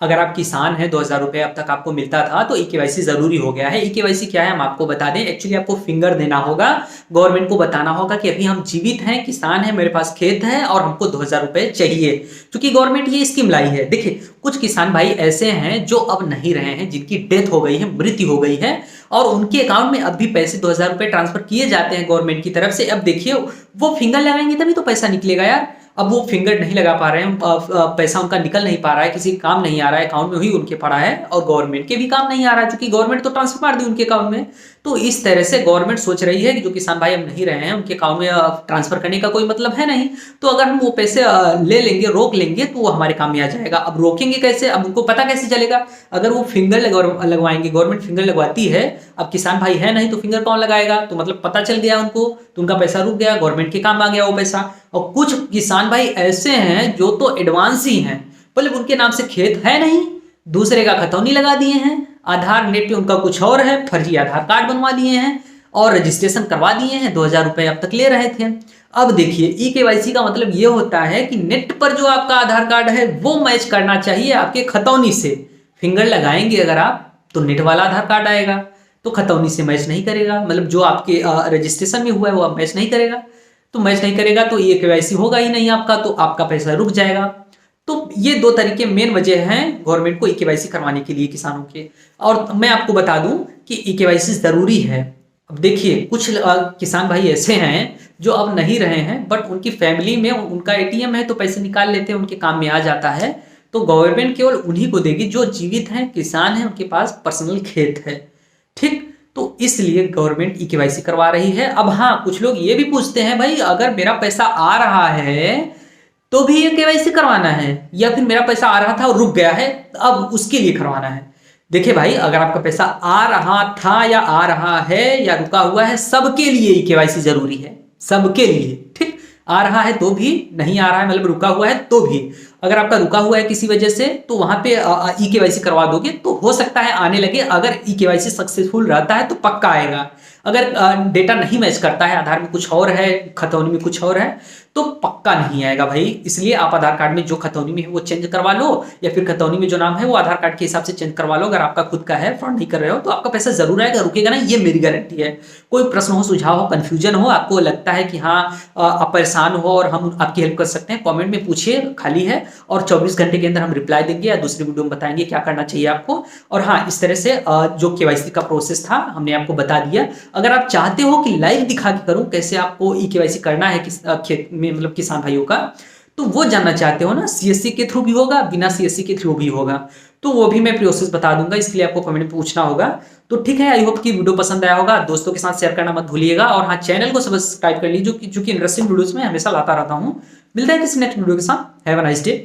अगर आप किसान हैं 2,000 रुपये अब तक आपको मिलता था तो ई-केवाईसी जरूरी हो गया है। ई-केवाईसी क्या है हम आपको बता दें। एक्चुअली आपको फिंगर देना होगा, गवर्नमेंट को बताना होगा कि अभी हम जीवित हैं, किसान हैं, मेरे पास खेत है और हमको 2,000 रुपये चाहिए, क्योंकि गवर्नमेंट ये स्कीम लाई है। देखिए कुछ किसान भाई ऐसे हैं जो अब नहीं रहे हैं, जिनकी डेथ हो गई है, मृत्यु हो गई है, और उनके अकाउंट में अब भी पैसे 2,000 रुपये ट्रांसफर किए जाते हैं गवर्नमेंट की तरफ से। अब देखिए वो फिंगर लगाएंगे तभी तो पैसा निकलेगा यार। अब वो फिंगर नहीं लगा पा रहे हैं, पैसा उनका निकल नहीं पा रहा है, किसी काम नहीं आ रहा है, अकाउंट में ही उनके पड़ा है, और गवर्नमेंट के भी काम नहीं आ रहा है, क्योंकि गवर्नमेंट तो ट्रांसफर मार दी उनके अकाउंट में। तो इस तरह से गवर्नमेंट सोच रही है कि जो किसान भाई अब नहीं रहे हैं उनके अकाउंट में ट्रांसफर करने का कोई मतलब है नहीं, तो अगर हम वो पैसे ले लेंगे, रोक लेंगे, तो वो हमारे काम में आ जाएगा। अब रोकेंगे कैसे, अब उनको पता कैसे चलेगा? अगर वो फिंगर लगवाएंगे, गवर्नमेंट फिंगर लगवाती है, अब किसान भाई है नहीं तो फिंगर कौन लगाएगा? तो मतलब पता चल गया उनको, तो उनका पैसा रुक गया, गवर्नमेंट के काम आ गया वो पैसा। और कुछ किसान भाई ऐसे हैं जो तो एडवांस ही हैं, मतलब उनके नाम से खेत है नहीं, दूसरे का खतौनी लगा दिए हैं, आधार नेट पे उनका कुछ और है, फर्जी आधार कार्ड बनवा दिए हैं और रजिस्ट्रेशन करवा दिए हैं, 2,000 रुपये अब तक ले रहे थे। अब देखिए ई-केवाईसी का मतलब ये होता है कि नेट पर जो आपका आधार कार्ड है वो मैच करना चाहिए आपके खतौनी से। फिंगर लगाएंगे अगर आप तो नेट वाला आधार कार्ड आएगा, तो खतौनी से मैच नहीं करेगा, मतलब जो आपके रजिस्ट्रेशन में हुआ है वो आप मैच नहीं करेगा, तो मैच नहीं करेगा तो ई-केवाईसी होगा ही नहीं आपका, तो आपका पैसा रुक जाएगा। तो ये दो तरीके मेन वजह हैं गवर्नमेंट को ई-केवाईसी करवाने के लिए किसानों के। और मैं आपको बता दूं कि ई-केवाईसी जरूरी है। अब देखिए कुछ किसान भाई ऐसे हैं जो अब नहीं रहे हैं, बट उनकी फैमिली में उनका एटीएम है तो पैसे निकाल लेते हैं, उनके काम में आ जाता है। तो गवर्नमेंट केवल उन्हीं को देगी जो जीवित हैं, किसान हैं, उनके पास पर्सनल खेत है, ठीक। तो इसलिए गवर्नमेंट ई-केवाईसी करवा रही है। अब हाँ, कुछ लोग ये भी पूछते हैं भाई अगर मेरा पैसा आ रहा है तो भी ये केवाईसी करवाना है, या फिर मेरा पैसा आ रहा था और रुक गया है अब उसके लिए करवाना है? देखिए भाई अगर आपका पैसा आ रहा था या आ रहा है या रुका हुआ है, सबके लिए ई केवाईसी जरूरी है, सबके लिए, ठीक। आ रहा है तो भी, नहीं आ रहा है मतलब रुका हुआ है तो भी। अगर आपका रुका हुआ है किसी वजह से तो वहां पे ई केवाईसी करवा दोगे तो हो सकता है आने लगे। अगर ई केवाईसी सक्सेसफुल रहता है तो पक्का आएगा। अगर डेटा नहीं मैच करता है, आधार में कुछ और है, खतौनी में कुछ और है, तो पक्का नहीं आएगा भाई। इसलिए आप आधार कार्ड में जो खतौनी में है वो चेंज करवा लो, या फिर खतौनी में जो नाम है वो आधार कार्ड के हिसाब से चेंज करवा लो। अगर आपका खुद का है, फ्रॉड नहीं कर रहे हो, तो आपका पैसा जरूर आएगा, रुकेगा ना, ये मेरी गारंटी है। कोई प्रश्न हो, सुझाव हो, कंफ्यूजन हो, आपको लगता है कि हाँ आप परेशान हो और हम आपकी हेल्प कर सकते हैं, कमेंट में पूछिए, खाली है, और 24 घंटे के अंदर हम रिप्लाई देंगे या दूसरी वीडियो में बताएंगे क्या करना चाहिए आपको। और हाँ, इस तरह से जो केवाईसी का प्रोसेस था हमने आपको बता दिया। अगर आप चाहते हो कि लाइव दिखा के करूं कैसे आपको ई केवाईसी करना है खेत में, मतलब किसान भाइयों का, तो वो जानना चाहते हो ना, सीएससी के थ्रू भी होगा, बिना सीएससी के थ्रू भी होगा, तो वो भी मैं प्रोसेस बता दूंगा। इसके लिए आपको कमेंट में पूछना होगा। तो ठीक है, आई होप कि वीडियो पसंद आया होगा, दोस्तों के साथ शेयर करना मत भूलिएगा, और हाँ चैनल को सब्सक्राइब कर लीजिए, जो कि इंटरेस्टिंग वीडियोस में हमेशा लाता रहता हूँ। मिलता है किसी नेक्स्ट वीडियो के साथ। Have a nice day.